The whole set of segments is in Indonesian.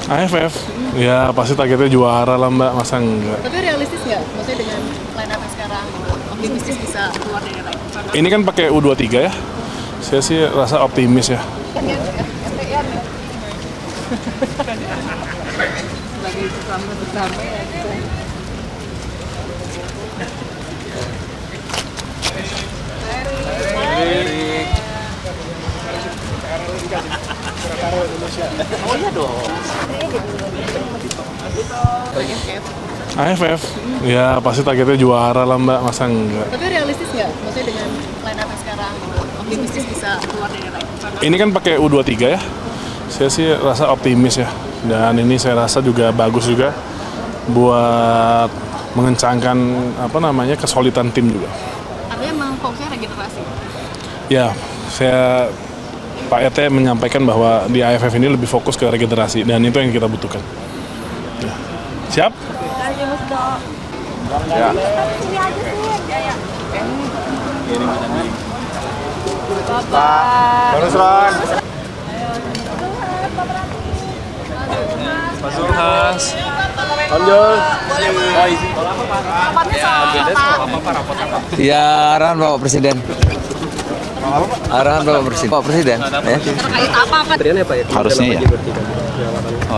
AFF, ya pasti targetnya juara lah Mbak, masa enggak. Tapi realistis nggak? Maksudnya dengan line up sekarang optimistis bisa keluar dari ranking. Ini kan pakai U23 ya, saya sih rasa optimis ya. Sebagai bersama ya. Oh iya dong. AFF, ya pasti targetnya juara lah Mbak, masa enggak. Tapi realistis nggak? Maksudnya dengan line up sekarang optimistis bisa keluar dari ranking. Ini kan pakai U23 ya, saya sih rasa optimis ya. Dan ini saya rasa juga bagus juga buat mengencangkan kesolidan tim juga. Artinya memang fokusnya regenerasi. Ya, Pak RT menyampaikan bahwa di AFF ini lebih fokus ke regenerasi dan itu yang kita butuhkan. Ya. Siap? Ya. Terus Ron. Mas Zulhas. Lanjut. Ya, arahan Bapak Presiden. Arahan Bapak Presiden. Ya. Terkait apa? Harusnya ya.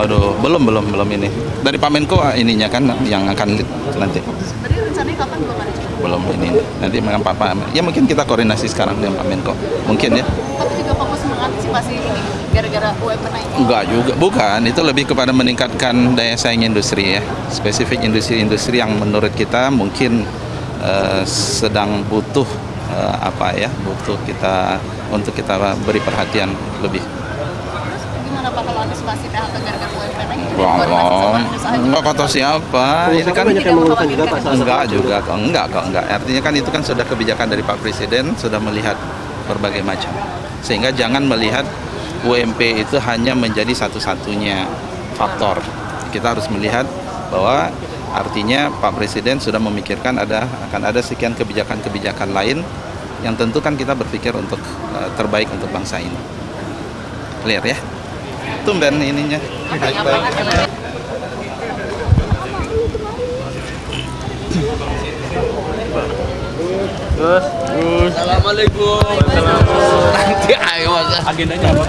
Aduh, belum ini. Dari Pak Menko ininya kan yang akan lead nanti. Tadi rencananya kapan belum ada? Belum ini. Nanti dengan Pak ya mungkin kita koordinasi sekarang dengan Pak Menko. Mungkin ya. Tapi juga fokus mengantisipasi ini gara-gara UMP naik. Enggak juga, bukan. Itu lebih kepada meningkatkan daya saing industri ya. Spesifik industri-industri yang menurut kita mungkin sedang butuh butuh kita untuk kita beri perhatian lebih. Gimana Pak kalau antisipasi PHK gara-gara UMP naik? Enggak kata siapa. Ini kan banyak yang mengeluhkan juga Pak. enggak kok. Artinya kan itu kan sudah kebijakan dari Pak Presiden, sudah melihat berbagai macam. Sehingga jangan melihat UMP itu hanya menjadi satu-satunya faktor. Kita harus melihat bahwa artinya Pak Presiden sudah memikirkan akan ada sekian kebijakan-kebijakan lain yang tentu kan kita berpikir untuk terbaik untuk bangsa ini. Clear ya? Tumben ininya. Assalamualaikum. Nanti ayo Mas. Agendanya apa?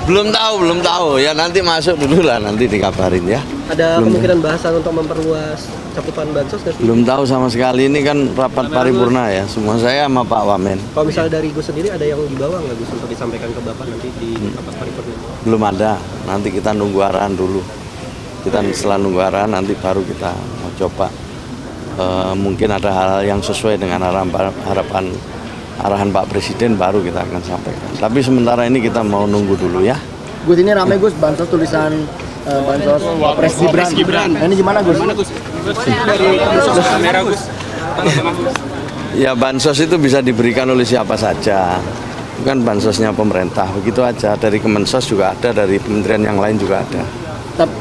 Belum tahu. Ya nanti masuk dulu lah, nanti dikabarin ya. Ada kemungkinan bahasan untuk memperluas cakupan bansos nggak sih? Belum tahu sama sekali, ini kan rapat paripurna ya. Semua saya sama Pak Wamen. Kalau misalnya dari Gus sendiri ada yang dibawa nggak Gus untuk disampaikan ke Bapak nanti di rapat paripurna? Belum ada. Nanti kita nunggu arahan dulu. Setelah nunggu arahan nanti baru kita mau coba. Mungkin ada hal-hal yang sesuai dengan arahan Pak Presiden baru kita akan sampaikan. Tapi sementara ini kita mau nunggu dulu ya. Gus, ini ramai Gus, bansos tulisan bansos Pres Gibran. Nah, ini gimana Gus? Dari kamera Gus. Ya bansos itu bisa diberikan oleh siapa saja. Bukan bansosnya pemerintah, begitu aja. Dari Kemensos juga ada, dari kementerian yang lain juga ada.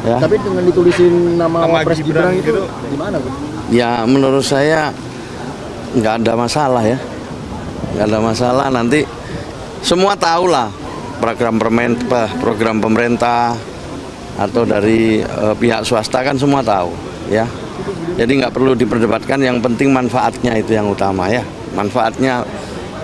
Ya. Tapi dengan ditulisin nama Pres Gibran itu gimana Gus? Ya menurut saya nggak ada masalah ya, nggak ada masalah. Nanti semua tahu lah program pemerintah atau dari pihak swasta kan semua tahu ya. Jadi nggak perlu diperdebatkan, yang penting manfaatnya itu yang utama ya. Manfaatnya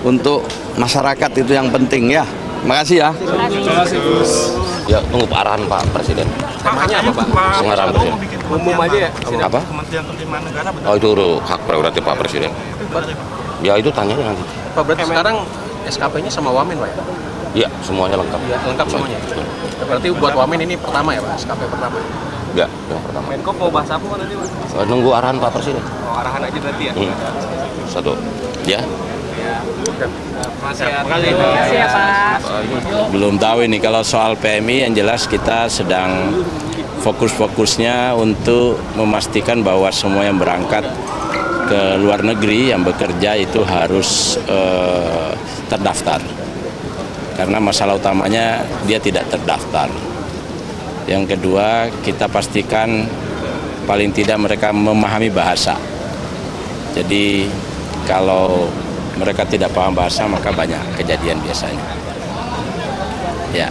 untuk masyarakat itu yang penting ya. Makasih ya. Terima kasih Gus. Ya, tunggu arahan Pak Presiden. Temanya apa Pak? Arahan Presiden. Umum aja ya? Apa? Kementerian Penerimaan Negara. Oh, itu hak prerogatif Pak Presiden. Ya, itu tanya nanti. Pak berarti sekarang SKP-nya sama Wamen Pak ya? Ya, semuanya lengkap. Ya, lengkap semuanya. Berarti buat Wamen ini pertama ya Pak, SKP pertama. Ya, yang pertama. Menko mau bahas apa nanti Pak? Nunggu arahan Pak Presiden. Oh, arahan aja berarti ya? Satu. Ya. Makasih ya Pak. Belum tahu ini, kalau soal PMI yang jelas kita sedang fokus-fokusnya untuk memastikan bahwa semua yang berangkat ke luar negeri yang bekerja itu harus terdaftar. Karena masalah utamanya dia tidak terdaftar. Yang kedua, kita pastikan paling tidak mereka memahami bahasa. Jadi kalau mereka tidak paham bahasa maka banyak kejadian biasanya. Ya.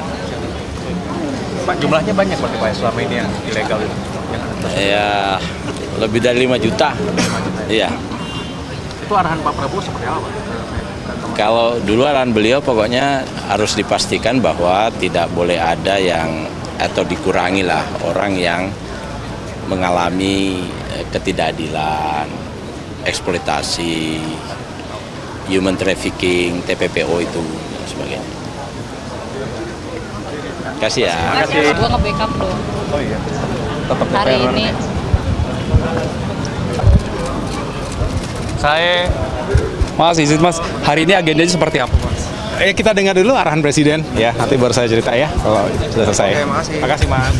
Pak, jumlahnya banyak Pak selama ini yang ilegal itu? Ya, lebih dari 5 juta. Iya. Itu arahan Pak Prabowo seperti apa, Pak? Kalau dulu arahan beliau pokoknya harus dipastikan bahwa tidak boleh ada yang atau dikurangi lah orang yang mengalami ketidakadilan, eksploitasi, human trafficking, TPPO itu dan sebagainya. Kasih ya. Kasih. Gua nge-backup dong. Oh iya. Tetap Hari ini. Saya Mas, izin Mas, hari ini agendanya seperti apa Mas? Kita dengar dulu arahan Presiden ya, nanti baru saya cerita ya kalau sudah selesai. Oke, makasih. Makasih Mas.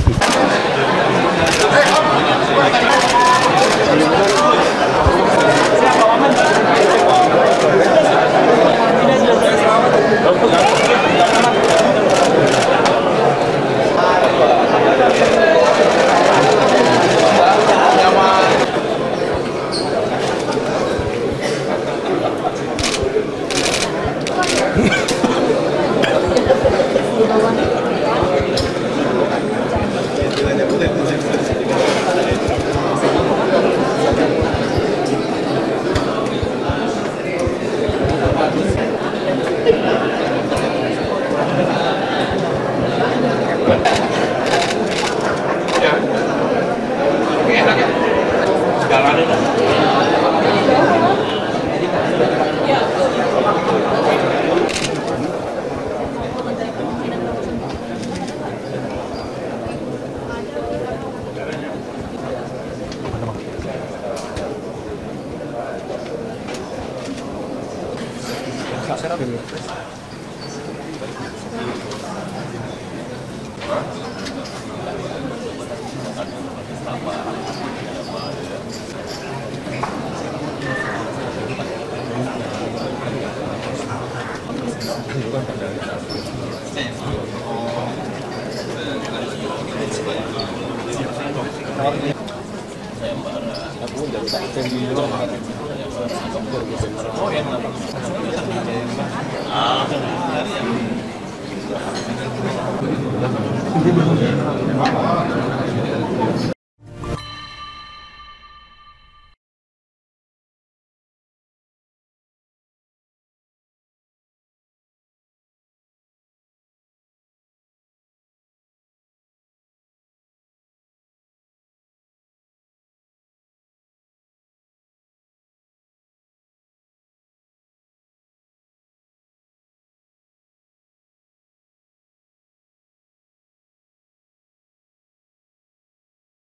Oh,